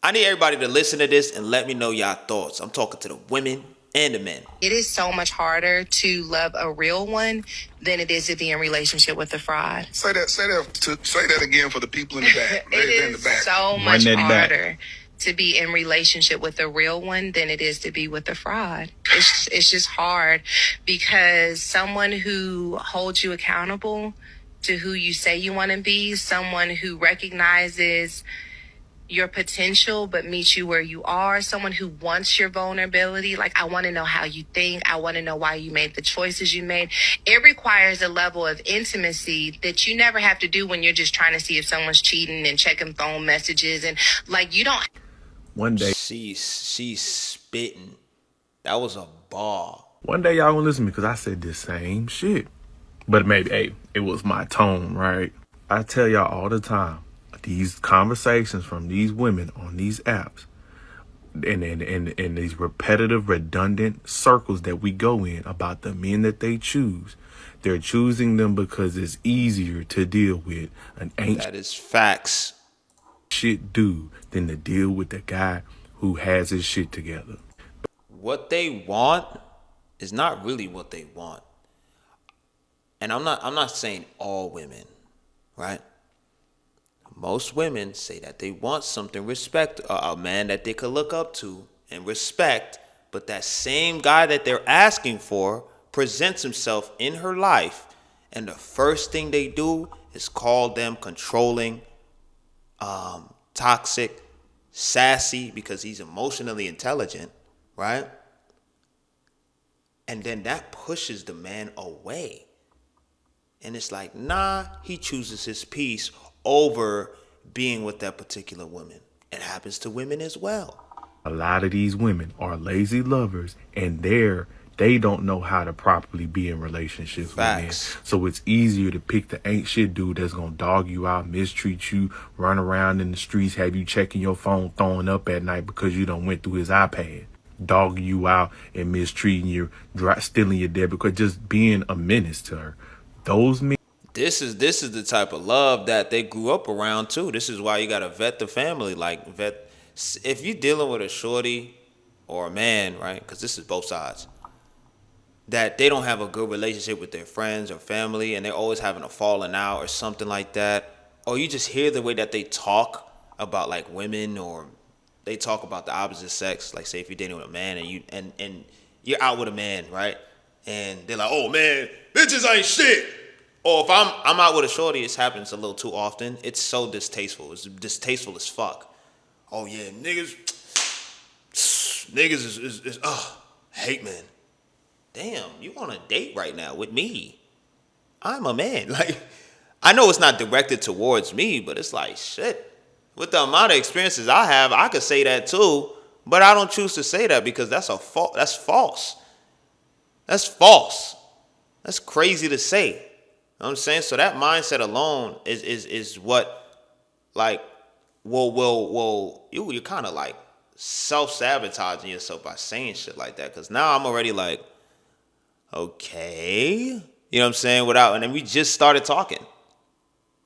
I need everybody to listen to this and let me know y'all thoughts. I'm talking to the women and the men. It is so much harder to love a real one than it is to be in relationship with a fraud. Say that again for the people in the back. It is in the back. so much harder to be in relationship with a real one than it is to be with a fraud. It's just hard because someone who holds you accountable to who you say you want to be, someone who recognizes your potential but meets you where you are, someone who wants your vulnerability. Like, I want to know how you think. I want to know why you made the choices you made. It requires a level of intimacy that you never have to do when you're just trying to see if someone's cheating and checking phone messages, and like, you don't. One day, She's spitting. That was a bar. y'all gonna listen to me because I said this same shit. But maybe, hey, it was my tone, right? I tell y'all all the time, these conversations from these women on these apps and these repetitive, redundant circles that we go in about the men that they choose. They're choosing them because it's easier to deal with an ain't That is facts. shit dude than to deal with the guy who has his shit together. What they want is not really what they want. And I'm not saying all women, right? Most women say that they want something respect, a man that they could look up to and respect, but that same guy that they're asking for presents himself in her life, and the first thing they do is call them controlling, toxic, sassy, because he's emotionally intelligent, right? And then that pushes the man away. And it's like, nah, he chooses his peace over being with that particular woman. It happens to women as well. A lot of these women are lazy lovers, and they don't know how to properly be in relationships with men. So it's easier to pick the ain't shit dude that's gonna dog you out, mistreat you, run around in the streets, have you checking your phone, throwing up at night because you done went through his iPad, dogging you out and mistreating you, stealing your debit, because just being a menace to her. Those men. This is the type of love that they grew up around too. This is why you gotta vet the family. Like, vet if you're dealing with a shorty or a man, right? Because this is both sides. That they don't have a good relationship with their friends or family, and they're always having a falling out or something like that. Or you just hear the way that they talk about like women, or they talk about the opposite sex. Like, say if you're dating with a man and you're out with a man, right? And they're like, "Oh man, bitches ain't shit." Or if I'm out with a shorty, it happens a little too often. It's so distasteful. It's distasteful as fuck. Oh yeah, niggas is hate men. Damn, you on a date right now with me. I'm a man. Like, I know it's not directed towards me, but it's like, shit. With the amount of experiences I have, I could say that too, but I don't choose to say that because that's false. That's false. That's crazy to say. You know what I'm saying? So that mindset alone is what, like, you're kind of like self-sabotaging yourself by saying shit like that. Because now I'm already like, okay. You know what I'm saying? And then we just started talking.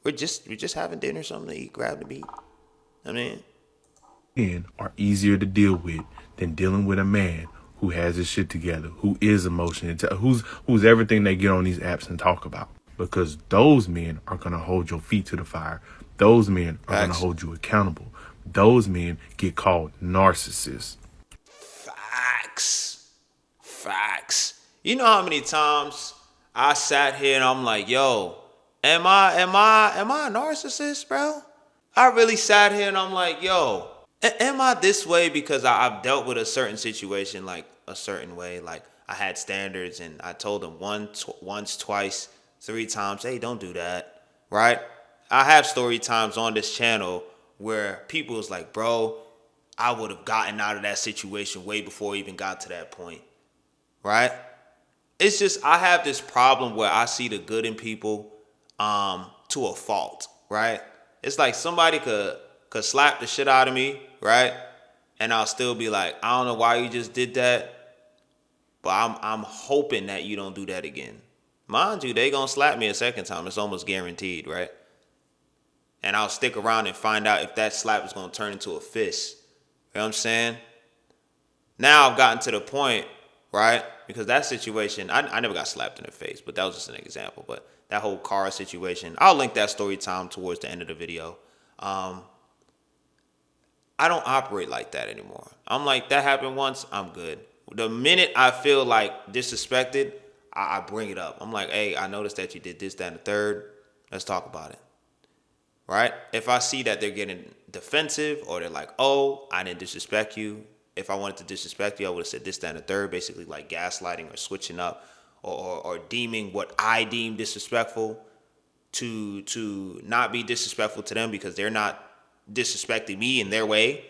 We're just having dinner, something to eat, grab the meat. I mean, Men are easier to deal with than dealing with a man who has his shit together, who is emotionally, who's everything they get on these apps and talk about. Because those men are gonna hold your feet to the fire. Those men are gonna hold you accountable. Those men get called narcissists. Facts. You know how many times I sat here and I'm like, yo, am I a narcissist, bro? I really sat here and I'm like, yo, am I this way because I've dealt with a certain situation like a certain way? Like, I had standards and I told them once, twice, 3 times, hey, don't do that, right? I have story times on this channel where people was like, bro, I would have gotten out of that situation way before I even got to that point, right? It's just, I have this problem where I see the good in people to a fault, right? It's like somebody could slap the shit out of me, right? And I'll still be like, I don't know why you just did that, but I'm hoping that you don't do that again. Mind you, they gonna slap me a second time. It's almost guaranteed, right? And I'll stick around and find out if that slap is gonna turn into a fist. You know what I'm saying? Now I've gotten to the point, right? Because that situation, I never got slapped in the face, but that was just an example. But that whole car situation, I'll link that story time towards the end of the video. I don't operate like that anymore. I'm like, that happened once, I'm good. The minute I feel like disrespected, I bring it up. I'm like, hey, I noticed that you did this, that, and the third. Let's talk about it. Right? If I see that they're getting defensive or they're like, oh, I didn't disrespect you. If I wanted to disrespect you, I would have said this, that, and the third, basically like gaslighting or switching up or deeming what I deem disrespectful to not be disrespectful to them because they're not disrespecting me in their way.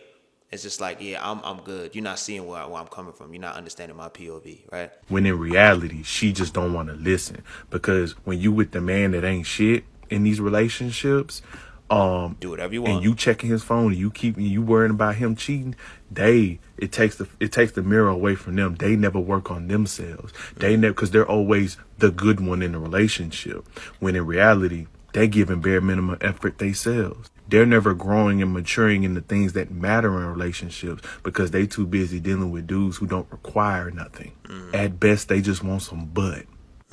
It's just like, yeah, I'm good. You're not seeing where I'm coming from. You're not understanding my POV, right? When in reality, she just don't want to listen. Because when you with the man that ain't shit in these relationships, do whatever you want, and you checking his phone and you worrying about him cheating, it takes the mirror away from them. They never work on themselves. They never, because they're always the good one in the relationship. When in reality, they giving bare minimum effort themselves. They're never growing and maturing in the things that matter in relationships because they too busy dealing with dudes who don't require nothing. At best, they just want some butt.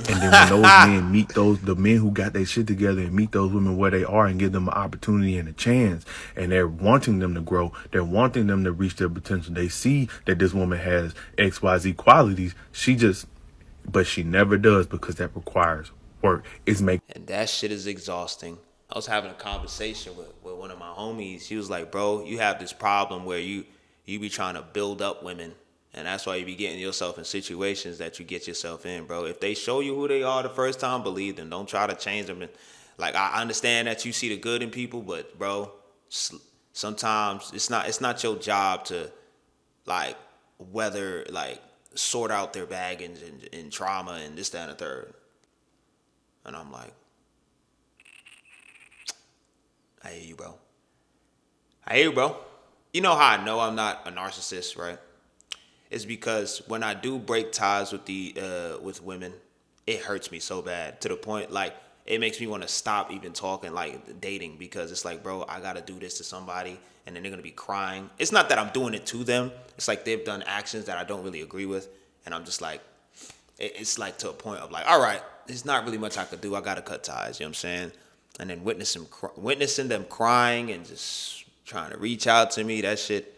And then when those men meet the men who got their shit together and meet those women where they are and give them an opportunity and a chance, and they're wanting them to grow, they're wanting them to reach their potential. They see that this woman has XYZ qualities. But she never does because that requires work. And that shit is exhausting. I was having a conversation with one of my homies. He was like, bro, you have this problem where you be trying to build up women. And that's why you be getting yourself in situations that you get yourself in, bro. If they show you who they are the first time, believe them. Don't try to change them. And, like, I understand that you see the good in people, but, bro, sometimes it's not your job to, like, sort out their baggage and trauma and this, that, and the third. And I'm like, I hear you, bro. You know how I know I'm not a narcissist, right? It's because when I do break ties with women, it hurts me so bad to the point like it makes me want to stop even talking like dating because it's like, bro, I gotta do this to somebody and then they're gonna be crying. It's not that I'm doing it to them. It's like they've done actions that I don't really agree with, and I'm just like, it's like to a point of like, all right, there's not really much I could do. I gotta cut ties. You know what I'm saying? And then witnessing them crying and just trying to reach out to me, that shit.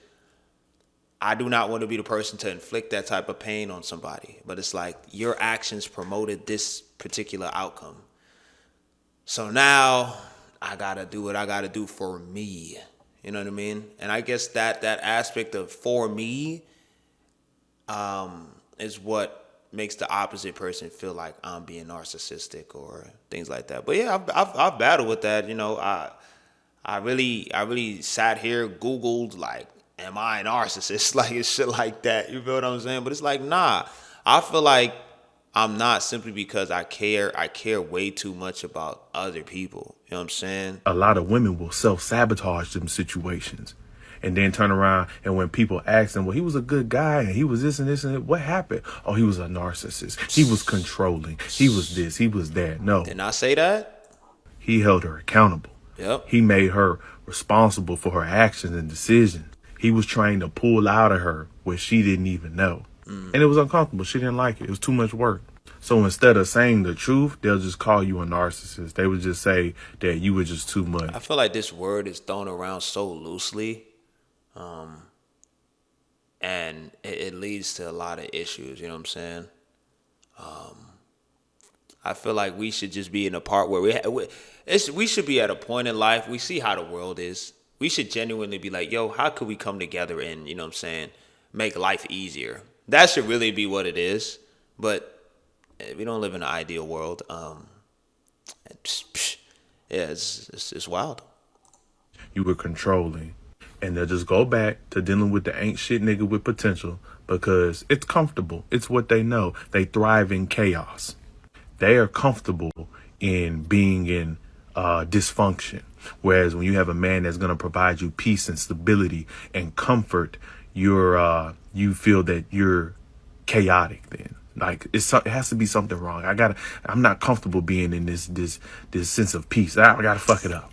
I do not want to be the person to inflict that type of pain on somebody. But it's like your actions promoted this particular outcome. So now I got to do what I got to do for me. You know what I mean? And I guess that aspect of for me is what makes the opposite person feel like I'm being narcissistic or things like that. But yeah, I've battled with that. You know, I really sat here, Googled like, am I a narcissist? Like, it's shit like that. You feel what I'm saying? But it's like, nah. I feel like I'm not simply because I care. I care way too much about other people. You know what I'm saying? A lot of women will self-sabotage them situations and then turn around. And when people ask them, well, he was a good guy and he was this and this and that. What happened? Oh, he was a narcissist. He was controlling. He was this. He was that. No. Didn't I say that? He held her accountable. Yep. He made her responsible for her actions and decisions. He was trying to pull out of her what she didn't even know. And it was uncomfortable. She didn't like it. It was too much work. So instead of saying the truth, they'll just call you a narcissist. They would just say that you were just too much. I feel like this word is thrown around so loosely. And it leads to a lot of issues. You know what I'm saying? I feel like we should just be in a part where we should be at a point in life. We see how the world is. We should genuinely be like, yo, how could we come together and, you know what I'm saying, make life easier? That should really be what it is. But we don't live in an ideal world. It's wild. You were controlling. And they'll just go back to dealing with the ain't shit nigga with potential because it's comfortable. It's what they know. They thrive in chaos. They are comfortable in being in dysfunction. Whereas when you have a man that's going to provide you peace and stability and comfort, you feel that you're chaotic then. Like it has to be something wrong. I'm not comfortable being in this sense of peace. I gotta fuck it up.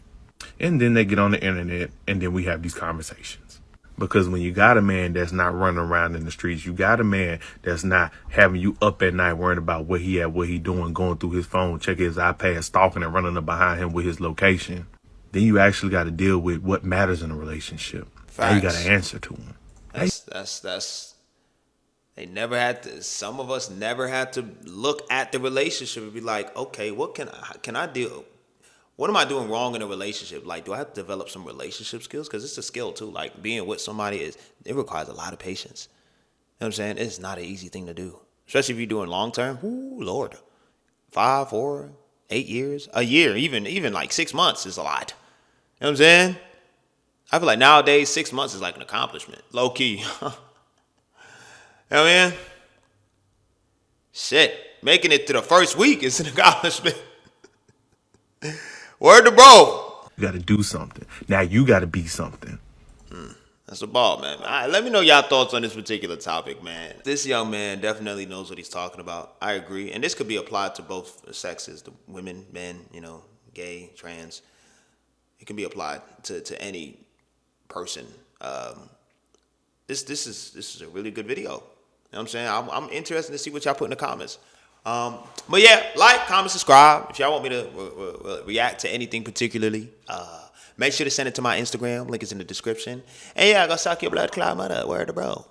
And then they get on the internet and then we have these conversations. Because when you got a man that's not running around in the streets, you got a man that's not having you up at night worrying about where he at, what he doing, going through his phone, checking his iPad, stalking and running up behind him with his location, then you actually got to deal with what matters in a relationship. Facts. Now you got to answer to him. That's they never had to, some of us never had to look at the relationship and be like, okay, what can I do? What am I doing wrong in a relationship? Like, do I have to develop some relationship skills? Because it's a skill too. Like, being with somebody it requires a lot of patience. You know what I'm saying? It's not an easy thing to do. Especially if you're doing long term. Ooh, Lord. 5, 4, 8 years, a year, even like 6 months is a lot. You know what I'm saying? I feel like nowadays 6 months is like an accomplishment. Low key. You know what I mean? Shit. Making it to the first week is an accomplishment. Word to bro. You got to do something. Now you got to be something. That's a ball, man. All right, let me know y'all thoughts on this particular topic, man. This young man definitely knows what he's talking about. I agree. And this could be applied to both sexes, the women, men, gay, trans. It can be applied to any person. This is a really good video. You know what I'm saying? I'm interested to see what y'all put in the comments. But yeah, like, comment, subscribe. If y'all want me to react to anything particularly, make sure to send it to my Instagram. Link is in the description. And yeah, go suck your blood clot mother. Word to bro.